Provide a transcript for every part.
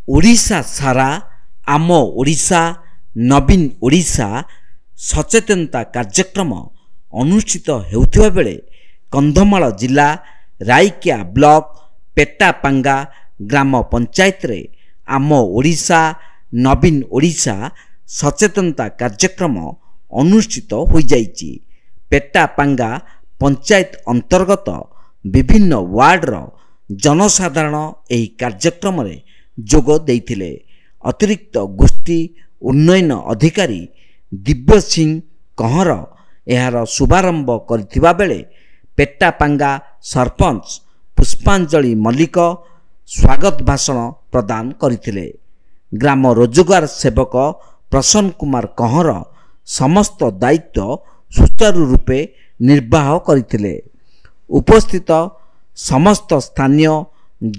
ओडिशा सारा आम ओडिशा नवीन ओडिशा सचेतनता कार्यक्रम अनुष्ठित हेउथिबा बेले कंधमाल जिला राइकिया ब्लॉक पेटापांगा ग्राम पंचायत रे आम ओडिशा नवीन ओडिशा सचेतनता कार्यक्रम अनुष्ठित हो जाइछि। पेटापांगा पंचायत अंतर्गत विभिन्न वार्डर जनसाधारण एही कार्यक्रम रे जोग देइथिले। अतिरिक्त गोष्ठी उन्नयन अधिकारी दिव्य सिंह कहर एहार शुभारंभ करथिबा बेले पेटापांगा सरपंच पुष्पांजलि मल्लिक स्वागत भाषण प्रदान करथिले। ग्राम रोजगार सेवक प्रसन्न कुमार कहर समस्त दायित्व सुचारू रूपे निर्वाह करथिले। उपस्थित समस्त स्थानीय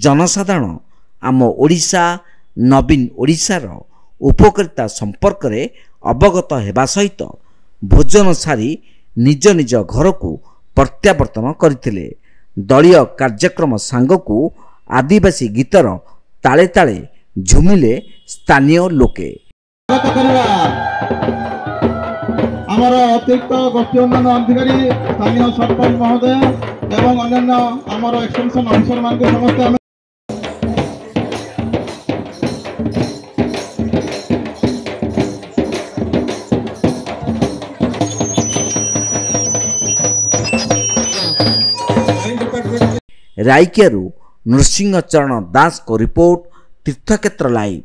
जनसाधारण आम ओडिशा नवीन ओडिशार उपकारिता संपर्क रे अवगत हेबा सहित भोजन सारी निज निज घर को प्रत्यावर्तन करथिले। दलीय कार्यक्रम सांगकू आदिवासी गीतर ताले ताले झुमिले स्थानीय लोके। आमर अतिरिक्त गोष्ठी उन्नयन अधिकारी स्थानीय सरपंच महोदय एवं अन्य आमर एक्सटेंशन ऑफिसर मान समस्त राइकियारू नृसिंह चरण दास को रिपोर्ट तीर्थक्षेत्र लाइव।